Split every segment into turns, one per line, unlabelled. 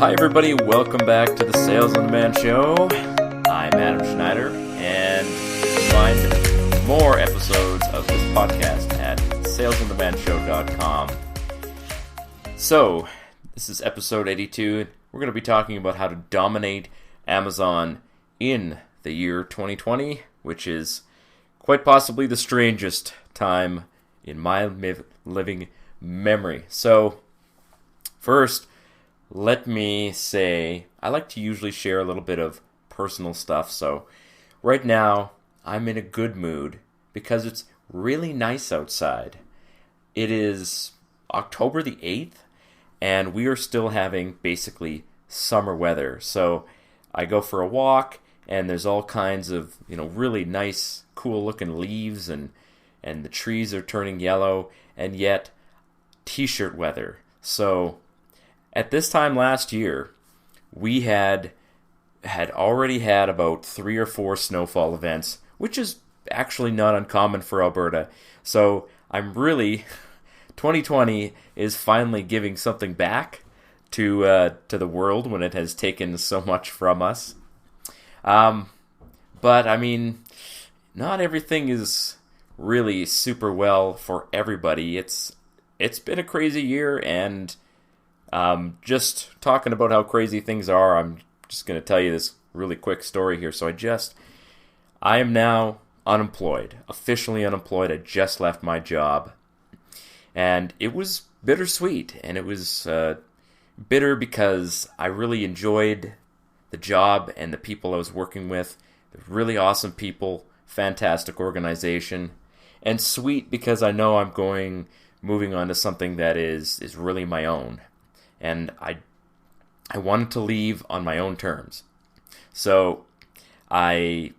Hi everybody, welcome back to the Sales on Demand Show. I'm Adam Schneider, and you can find more episodes of this podcast at salesondemandshow.com. So, this is episode 82. We're going to be talking about how to dominate Amazon in the year 2020, which is quite possibly the strangest time in my living memory. So, first, let me say, I like to usually share a little bit of personal stuff. So right now, I'm in a good mood because it's really nice outside. It is October the 8th, and we are still having basically summer weather. So I go for a walk, and there's all kinds of, really nice, cool-looking leaves, and the trees are turning yellow, and yet t-shirt weather. So at this time last year, we had already had about 3 or 4 snowfall events, which is actually not uncommon for Alberta. So I'm really, 2020 is finally giving something back to the world when it has taken so much from us. But I mean, not everything is really super well for everybody. It's been a crazy year, and just talking about how crazy things are, I'm just going to tell you this really quick story here. So I am now unemployed, officially unemployed. I just left my job, and it was bittersweet, and it was bitter because I really enjoyed the job and the people I was working with. They're really awesome people, fantastic organization, and sweet because I know I'm moving on to something that is really my own. And I wanted to leave on my own terms. So I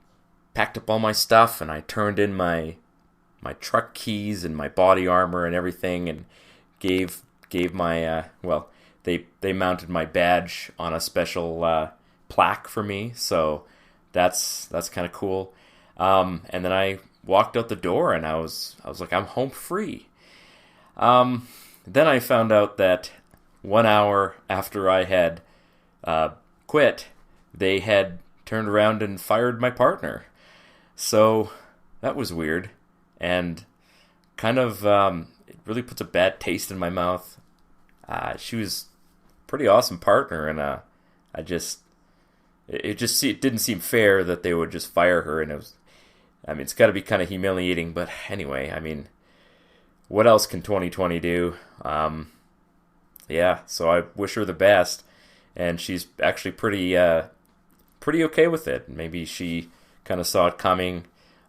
packed up all my stuff, and I turned in my truck keys and my body armor and everything, and gave my they mounted my badge on a special plaque for me. So that's kind of cool. And then I walked out the door, and I was like, I'm home free. Then I found out that 1 hour after I had quit, they had turned around and fired my partner. So that was weird, and kind of it really puts a bad taste in my mouth. She was a pretty awesome partner, and it didn't seem fair that they would just fire her, and it's got to be kind of humiliating. But anyway, what else can 2020 do? Yeah, so I wish her the best, and she's actually pretty okay with it. Maybe she kind of saw it coming,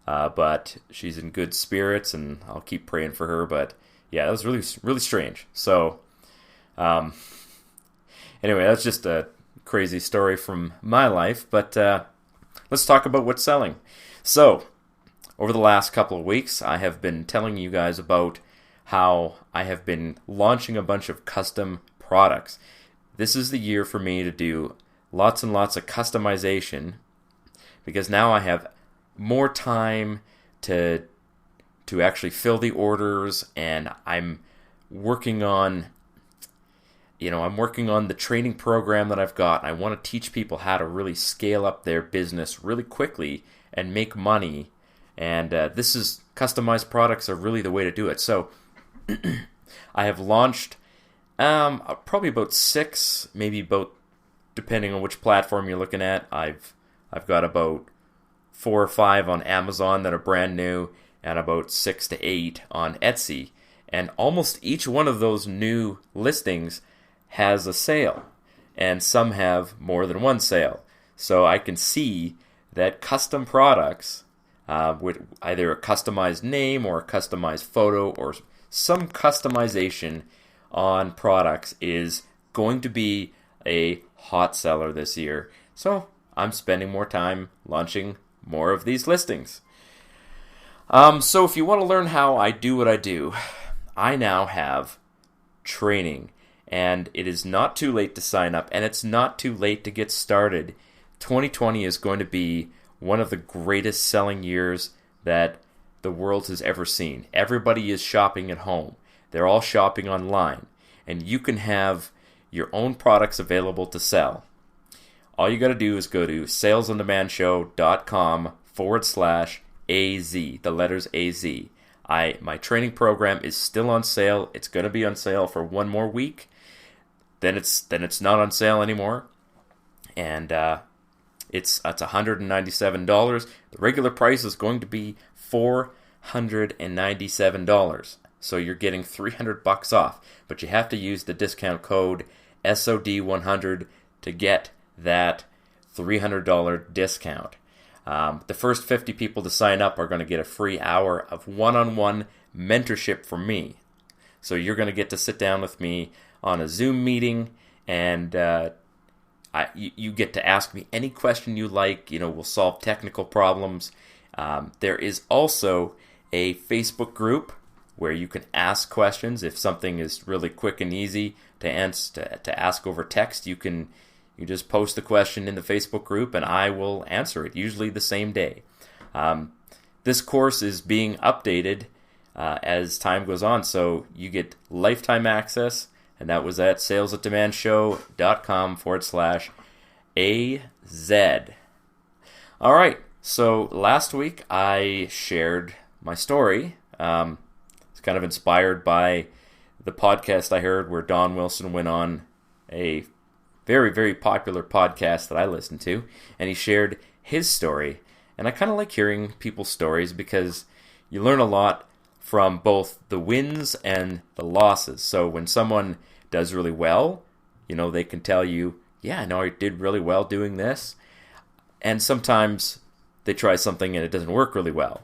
but she's in good spirits, and I'll keep praying for her. But yeah, that was really, really strange. So anyway, that's just a crazy story from my life, but let's talk about what's selling. So over the last couple of weeks, I have been telling you guys about how I have been launching a bunch of custom products. This is the year for me to do lots and lots of customization, because now I have more time to actually fill the orders, and I'm working on the training program that I've got. I want to teach people how to really scale up their business really quickly and make money, and customized products are really the way to do it. So I have launched probably about 6, maybe about, depending on which platform you're looking at. I've got about 4 or 5 on Amazon that are brand new, and about 6 to 8 on Etsy. And almost each one of those new listings has a sale, and some have more than one sale. So I can see that custom products with either a customized name or a customized photo or some customization on products is going to be a hot seller this year. So I'm spending more time launching more of these listings. So if you want to learn how I do what I do, I now have training, and it is not too late to sign up, and it's not too late to get started. 2020 is going to be one of the greatest selling years that the world has ever seen. Everybody is shopping at home. They're all shopping online. And you can have your own products available to sell. All you got to do is go to salesondemandshow.com/AZ, the letters AZ. My training program is still on sale. It's going to be on sale for one more week. Then it's not on sale anymore. And it's $197. The regular price is going to be $497. So you're getting $300 off. But you have to use the discount code SOD100 to get that $300 discount. The first 50 people to sign up are going to get a free hour of one-on-one mentorship from me. So you're going to get to sit down with me on a Zoom meeting, and you get to ask me any question you like. We'll solve technical problems. There is also a Facebook group where you can ask questions. If something is really quick and easy to ask over text, you just post the question in the Facebook group and I will answer it, usually the same day. This course is being updated as time goes on, so you get lifetime access, and that was at salesatdemandshow.com/AZ. All right, so last week I shared my story. It's kind of inspired by the podcast I heard where Don Wilson went on, a very, very popular podcast that I listen to, and he shared his story. And I kind of like hearing people's stories because you learn a lot from both the wins and the losses. So when someone does really well, they can tell you, yeah, no, I did really well doing this. And sometimes they try something and it doesn't work really well.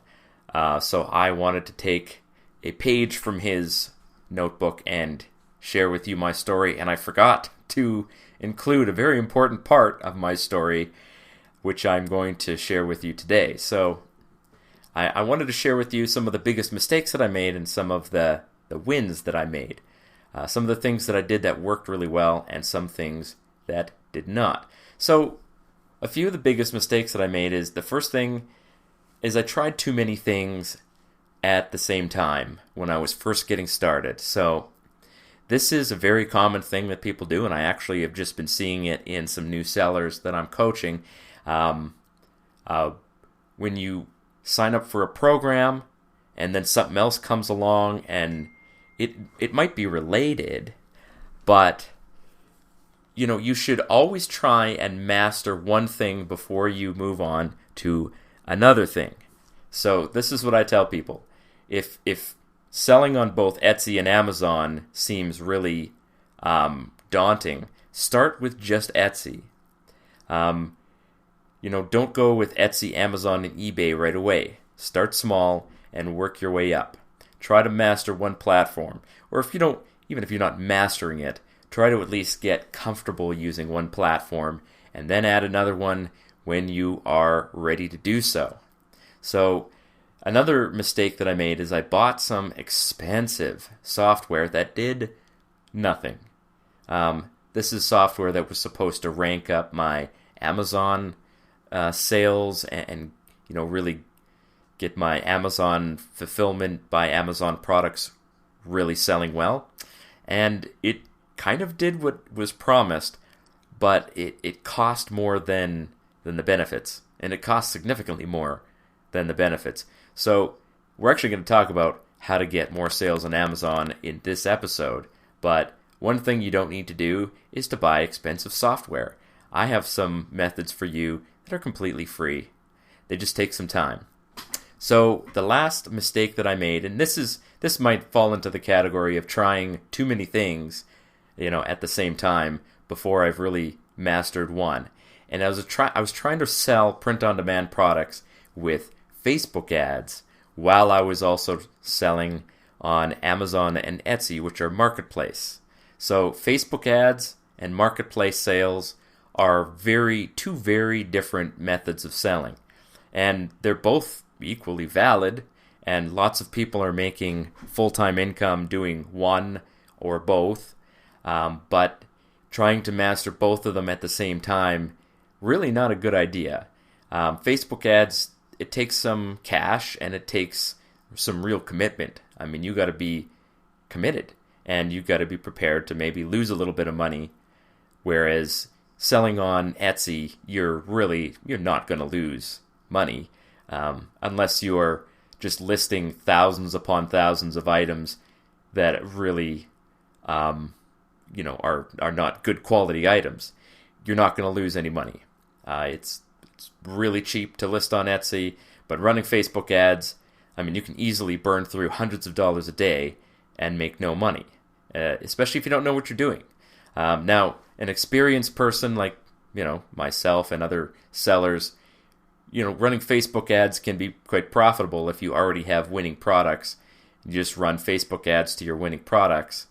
So I wanted to take a page from his notebook and share with you my story, and I forgot to include a very important part of my story, which I'm going to share with you today. So I wanted to share with you some of the biggest mistakes that I made and some of the wins that I made. Some of the things that I did that worked really well and some things that did not. So a few of the biggest mistakes that I made is, the first thing is I tried too many things at the same time when I was first getting started. So this is a very common thing that people do, and I actually have just been seeing it in some new sellers that I'm coaching. When you sign up for a program and then something else comes along, and it might be related, but you should always try and master one thing before you move on to another thing. So this is what I tell people. If selling on both Etsy and Amazon seems really daunting, start with just Etsy. Don't go with Etsy, Amazon, and eBay right away. Start small and work your way up. Try to master one platform. Or even if you're not mastering it, try to at least get comfortable using one platform and then add another one when you are ready to do so. So another mistake that I made is I bought some expensive software that did nothing. This is software that was supposed to rank up my Amazon sales and really get my Amazon fulfillment by Amazon products really selling well. And it kind of did what was promised, but it cost more than the benefits. And it cost significantly more than the benefits. So we're actually going to talk about how to get more sales on Amazon in this episode. But one thing you don't need to do is to buy expensive software. I have some methods for you that are completely free. They just take some time. So the last mistake that I made, and this might fall into the category of trying too many things, at the same time before I've really mastered one. And I was trying to sell print-on-demand products with Facebook ads while I was also selling on Amazon and Etsy, which are marketplace. So Facebook ads and marketplace sales are two very different methods of selling. And they're both equally valid, and lots of people are making full-time income doing one or both. But trying to master both of them at the same time, really not a good idea. Facebook ads, it takes some cash and it takes some real commitment. I mean, you got to be committed and you got to be prepared to maybe lose a little bit of money Whereas selling on Etsy, you're not going to lose money unless you're just listing thousands upon thousands of items that really, are not good quality items. You're not going to lose any money. It's really cheap to list on Etsy, but running Facebook ads, I mean, you can easily burn through hundreds of dollars a day and make no money, especially if you don't know what you're doing. Now, an experienced person like, myself and other sellers, running Facebook ads can be quite profitable if you already have winning products. You just run Facebook ads to your winning products,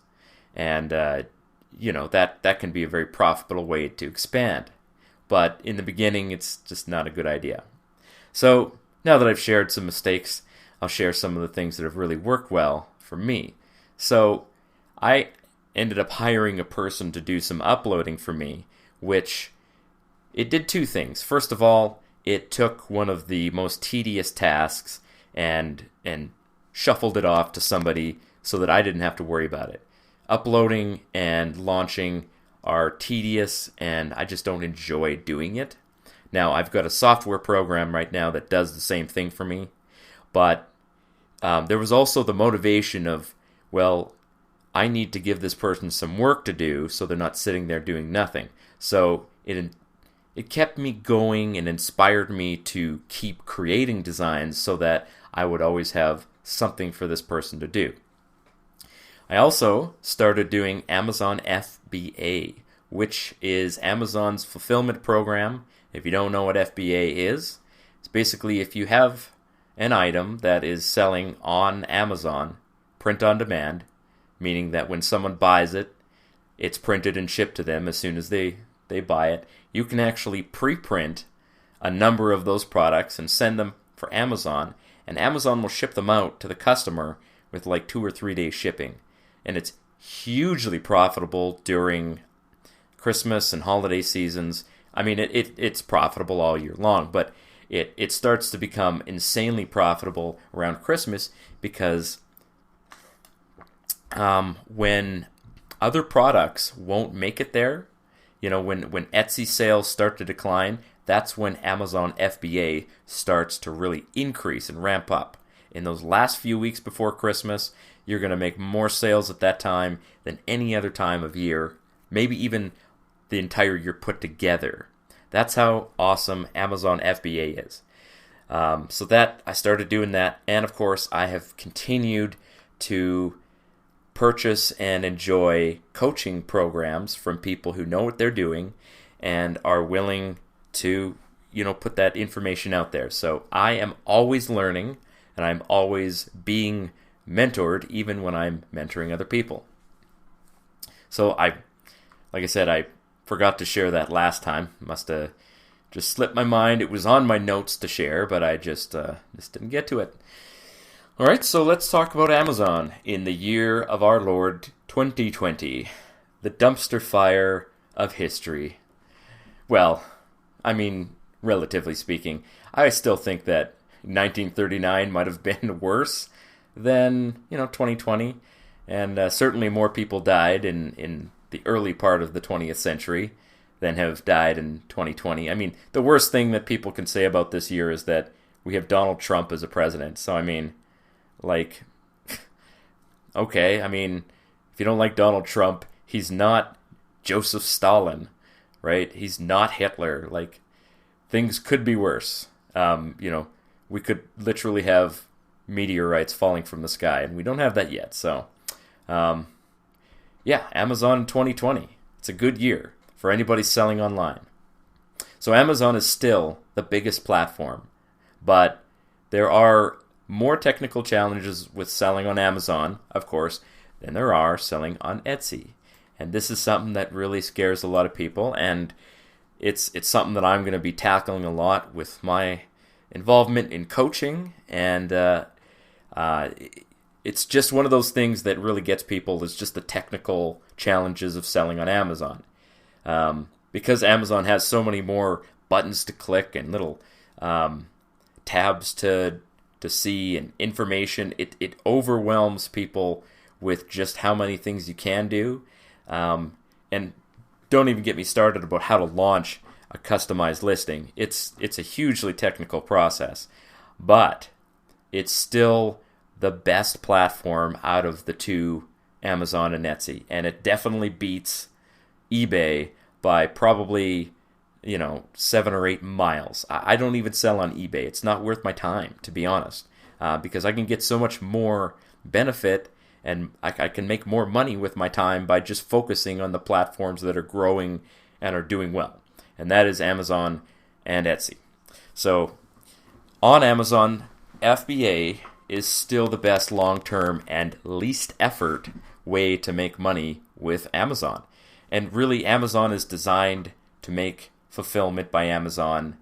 and that can be a very profitable way to expand. But in the beginning, it's just not a good idea. So now that I've shared some mistakes, I'll share some of the things that have really worked well for me. So I ended up hiring a person to do some uploading for me, which it did two things. First of all, it took one of the most tedious tasks and shuffled it off to somebody so that I didn't have to worry about it. Uploading and launching are tedious, and I just don't enjoy doing it. Now, I've got a software program right now that does the same thing for me, but there was also the motivation of, well, I need to give this person some work to do so they're not sitting there doing nothing. So it kept me going and inspired me to keep creating designs so that I would always have something for this person to do. I also started doing Amazon FBA, which is Amazon's fulfillment program. If you don't know what FBA is, it's basically if you have an item that is selling on Amazon, print on demand, meaning that when someone buys it, it's printed and shipped to them as soon as they buy it. You can actually pre-print a number of those products and send them for Amazon, and Amazon will ship them out to the customer with like 2 or 3 days shipping. And it's hugely profitable during Christmas and holiday seasons. I mean, it's profitable all year long, but it starts to become insanely profitable around Christmas because when other products won't make it there, when Etsy sales start to decline, that's when Amazon FBA starts to really increase and ramp up. In those last few weeks before Christmas, you're going to make more sales at that time than any other time of year, maybe even the entire year put together. That's how awesome Amazon FBA is. So that I started doing that, and of course I have continued to purchase and enjoy coaching programs from people who know what they're doing and are willing to, put that information out there. So I am always learning, and I'm always being mentored, even when I'm mentoring other people. So like I said, I forgot to share that last time. Must have just slipped my mind. It was on my notes to share, but I just didn't get to it. All right, so let's talk about Amazon in the year of our Lord 2020, the dumpster fire of history. Well, I mean, relatively speaking, I still think that 1939 might have been worse than 2020, and certainly more people died in the early part of the 20th century than have died in 2020. I mean, the worst thing that people can say about this year is that we have Donald Trump as a president. So I mean, okay, I mean, if you don't like Donald Trump, he's not Joseph Stalin, right? He's not Hitler. Things could be worse. We could literally have meteorites falling from the sky, and we don't have that yet. So, Amazon 2020. It's a good year for anybody selling online. So Amazon is still the biggest platform, but there are more technical challenges with selling on Amazon, of course, than there are selling on Etsy. And this is something that really scares a lot of people, and it's something that I'm going to be tackling a lot with my involvement in coaching, and it's just one of those things that really gets people is just the technical challenges of selling on Amazon. Because Amazon has so many more buttons to click and little tabs to see and information, it overwhelms people with just how many things you can do. And don't even get me started about how to launch a customized listing. It's a hugely technical process, but it's still the best platform out of the two, Amazon and Etsy, and it definitely beats eBay by probably 7 or 8 miles. I don't even sell on eBay. It's not worth my time, to be honest, because I can get so much more benefit and I can make more money with my time by just focusing on the platforms that are growing and are doing well, and that is Amazon and Etsy. So on Amazon, FBA is still the best long-term and least effort way to make money with Amazon. And really, Amazon is designed to make fulfillment by Amazon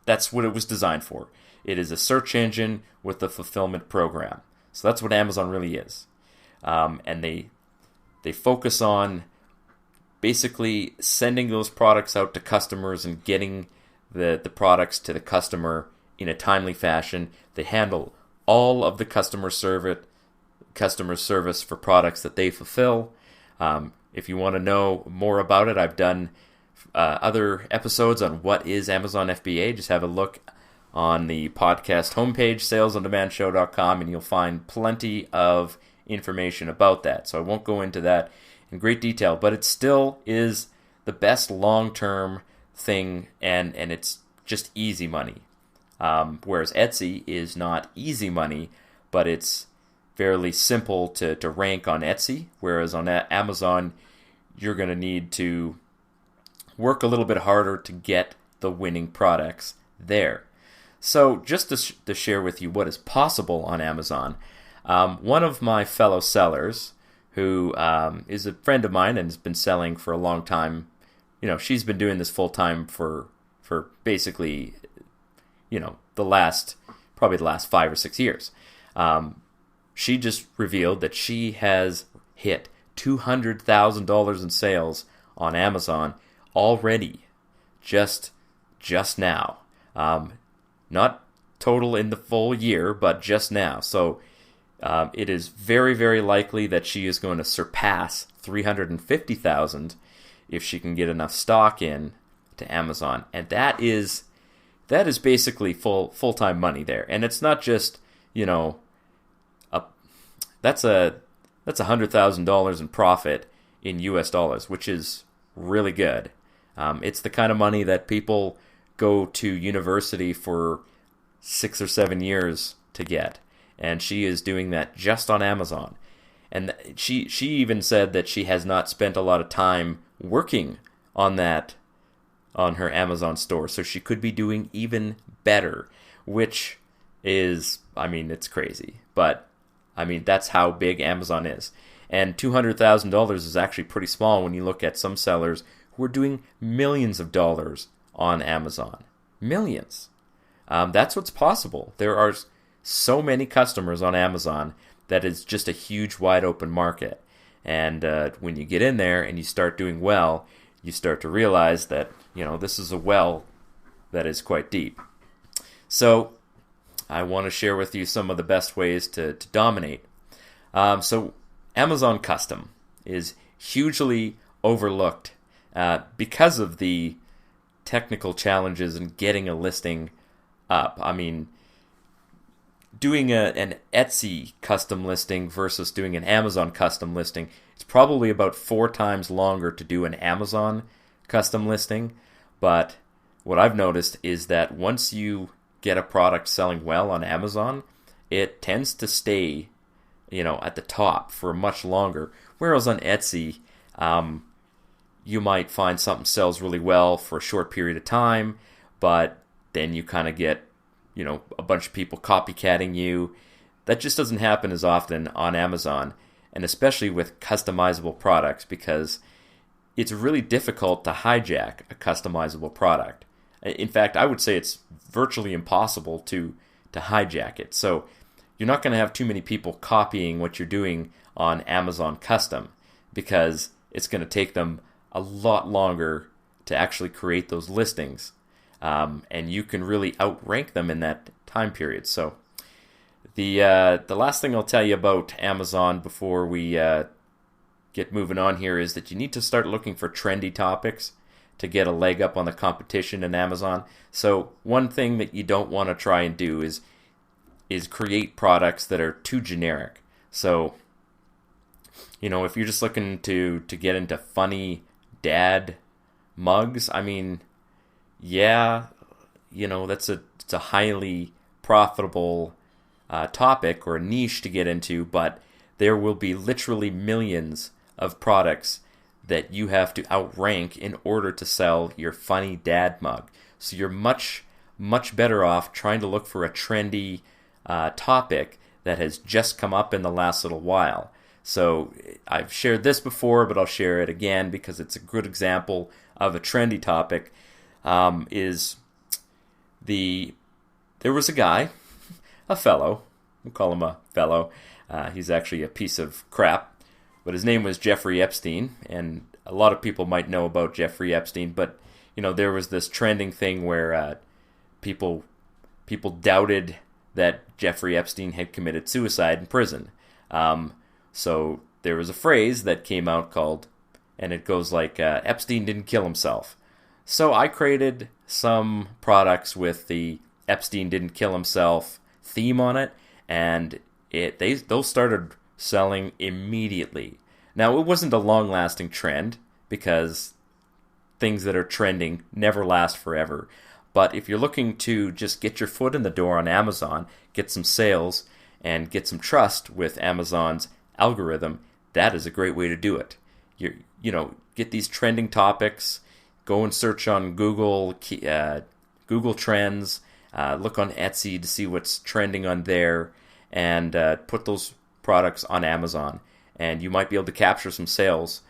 that's what it was designed for. It is a search engine with a fulfillment program. So that's what Amazon really is. And they focus on basically sending those products out to customers and getting the products to the customer in a timely fashion. They handle all of the customer service for products that they fulfill. If you want to know more about it, I've done other episodes on what is Amazon FBA. Just have a look on the podcast homepage, salesondemandshow.com, and you'll find plenty of information about that. So I won't go into that in great detail, but it still is the best long-term thing, and it's just easy money. Whereas Etsy is not easy money, but it's fairly simple to rank on Etsy, whereas on Amazon, you're going to need to work a little bit harder to get the winning products there. So just to share with you what is possible on Amazon, one of my fellow sellers, who is a friend of mine and has been selling for a long time, she's been doing this full time for basically, the last 5 or 6 years. She just revealed that she has hit $200,000 in sales on Amazon already, just now. Not total in the full year, but just now. So it is very, very likely that she is going to surpass $350,000 if she can get enough stock in to Amazon, and that is basically full-time money there. And it's not just that's $100,000 in profit in US dollars, which is really good. It's the kind of money that people go to university for 6 or 7 years to get, and she is doing that just on Amazon. And she even said that she has not spent a lot of time working on her Amazon store, so she could be doing even better, which is, it's crazy, but that's how big Amazon is. And $200,000 is actually pretty small when you look at some sellers who are doing millions of dollars on Amazon. Millions. That's what's possible. There are so many customers on Amazon that it's just a huge, wide open market. And when you get in there and you start doing well, you start to realize that, this is a well that is quite deep. So I want to share with you some of the best ways to dominate. So Amazon Custom is hugely overlooked because of the technical challenges in getting a listing up. Doing an Etsy custom listing versus doing an Amazon custom listing, it's probably about 4 times longer to do an Amazon custom listing. But what I've noticed is that once you get a product selling well on Amazon, it tends to stay, at the top for much longer. Whereas on Etsy, you might find something sells really well for a short period of time, but then you kind of get, a bunch of people copycatting you. That just doesn't happen as often on Amazon, and especially with customizable products, because it's really difficult to hijack a customizable product. In fact, I would say it's virtually impossible to hijack it. So you're not going to have too many people copying what you're doing on Amazon Custom, because it's going to take them a lot longer to actually create those listings. And you can really outrank them in that time period. So the last thing I'll tell you about Amazon before we get moving on here is that you need to start looking for trendy topics to get a leg up on the competition in Amazon. So one thing that you don't want to try and do is create products that are too generic. So, if you're just looking to get into funny dad mugs, I mean, yeah, it's a highly profitable topic or a niche to get into, but there will be literally millions of products that you have to outrank in order to sell your funny dad mug. So you're much, much better off trying to look for a trendy topic that has just come up in the last little while. So I've shared this before, but I'll share it again because it's a good example of a trendy topic. There was a guy, a fellow, we'll call him a fellow. He's actually a piece of crap. But his name was Jeffrey Epstein, and a lot of people might know about Jeffrey Epstein, but, there was this trending thing where people doubted that Jeffrey Epstein had committed suicide in prison. So there was a phrase that came out called, and it goes like, Epstein didn't kill himself. So I created some products with the Epstein didn't kill himself theme on it, and those started selling immediately. Now, it wasn't a long-lasting trend because things that are trending never last forever. But if you're looking to just get your foot in the door on Amazon, get some sales, and get some trust with Amazon's algorithm, that is a great way to do it. Get these trending topics, go and search on Google Trends, look on Etsy to see what's trending on there, and put those products on Amazon, and you might be able to capture some sales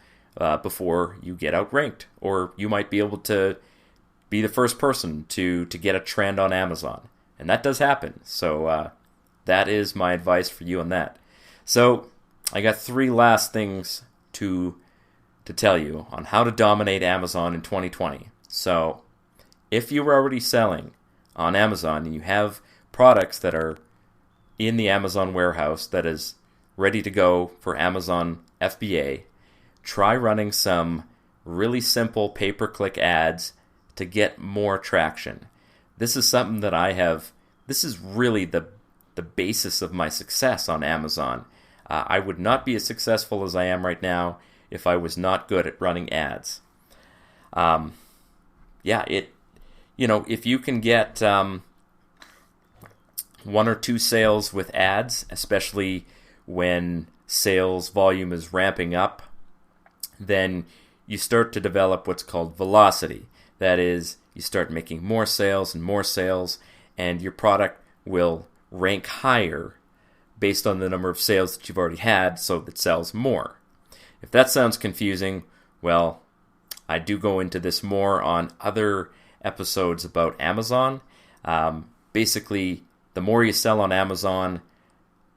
before you get outranked, or you might be able to be the first person to get a trend on Amazon, and that does happen. So that is my advice for you on that. So I got 3 last things to tell you on how to dominate Amazon in 2020. So if you were already selling on Amazon and you have products that are in the Amazon warehouse that is ready to go for Amazon FBA, try running some really simple pay-per-click ads to get more traction. This is something that this is really the basis of my success on Amazon. I would not be as successful as I am right now if I was not good at running ads. If you can get 1 or 2 sales with ads, especially when sales volume is ramping up, then you start to develop what's called velocity. That is, you start making more sales, and your product will rank higher based on the number of sales that you've already had, so it sells more. If that sounds confusing, well, I do go into this more on other episodes about Amazon. Basically, the more you sell on Amazon,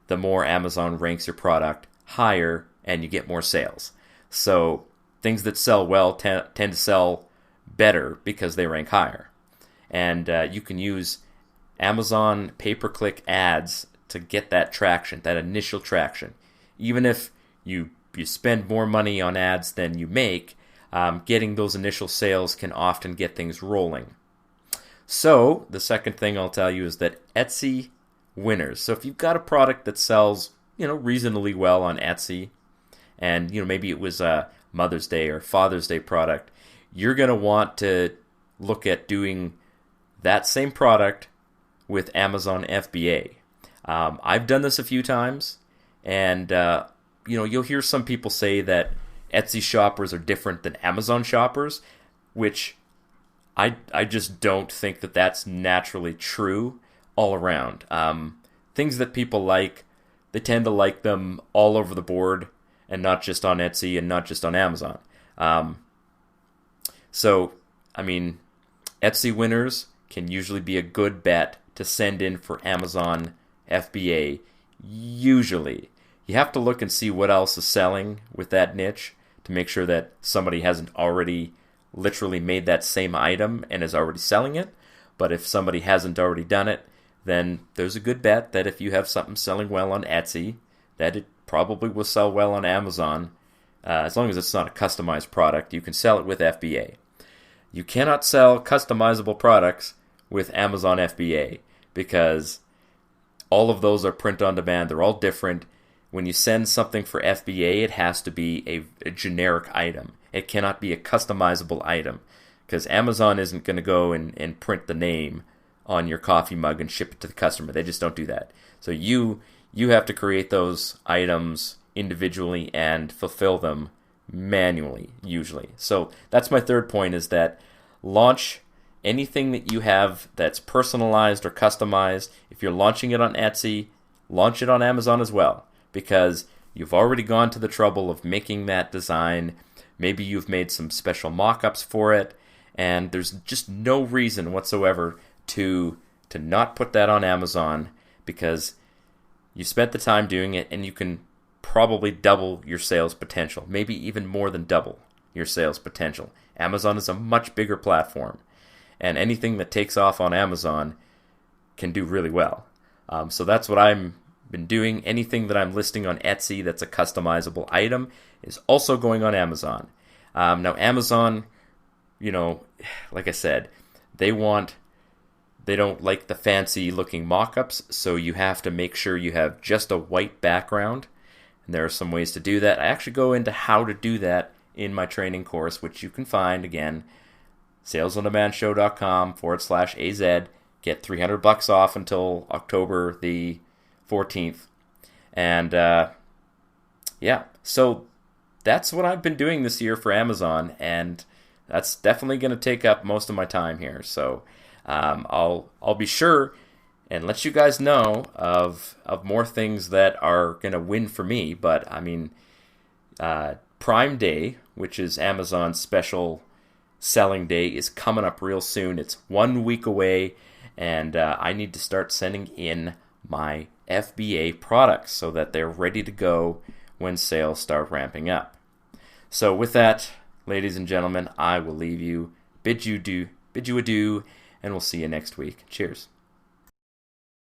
the more Amazon ranks your product higher and you get more sales. So things that sell well tend to sell better because they rank higher. And you can use Amazon pay-per-click ads to get that traction, that initial traction. Even if you spend more money on ads than you make, getting those initial sales can often get things rolling. So the second thing I'll tell you is that Etsy winners. So if you've got a product that sells, reasonably well on Etsy, and maybe it was a Mother's Day or Father's Day product, you're going to want to look at doing that same product with Amazon FBA. I've done this a few times, and you'll hear some people say that Etsy shoppers are different than Amazon shoppers, which I just don't think that that's naturally true all around. Things that people like, they tend to like them all over the board, and not just on Etsy and not just on Amazon. Etsy winners can usually be a good bet to send in for Amazon FBA. Usually. You have to look and see what else is selling with that niche to make sure that somebody hasn't already literally made that same item and is already selling it. But if somebody hasn't already done it, then there's a good bet that if you have something selling well on Etsy, that it probably will sell well on Amazon as long as it's not a customized product, you can sell it with FBA. You cannot sell customizable products with Amazon FBA because all of those are print on demand. They're all different. When you send something for FBA, it has to be a generic item. It cannot be a customizable item because Amazon isn't going to go and print the name on your coffee mug and ship it to the customer. They just don't do that. So you have to create those items individually and fulfill them manually, usually. So that's my third point, is that launch anything that you have that's personalized or customized. If you're launching it on Etsy, launch it on Amazon as well, because you've already gone to the trouble of making that design. Maybe you've made some special mock-ups for it, and there's just no reason whatsoever to not put that on Amazon, because you spent the time doing it, and you can probably double your sales potential, maybe even more than double your sales potential. Amazon is a much bigger platform, and anything that takes off on Amazon can do really well. So that's what I've been doing. Anything that I'm listing on Etsy that's a customizable item is also going on Amazon. Now Amazon, like I said, they don't like the fancy looking mock-ups, so you have to make sure you have just a white background. And there are some ways to do that. I actually go into how to do that in my training course, which you can find, again, salesondemandshow.com/AZ. Get $300 off until October the 14th. And so that's what I've been doing this year for Amazon, and that's definitely going to take up most of my time here. So I'll be sure and let you guys know of more things that are going to win for me. But I mean, Prime Day, which is Amazon's special selling day, is coming up real soon. It's 1 week away, and I need to start sending in my FBA products so that they're ready to go when sales start ramping up. So with that, ladies and gentlemen, I will leave you, bid you adieu, and we'll see you next week. Cheers.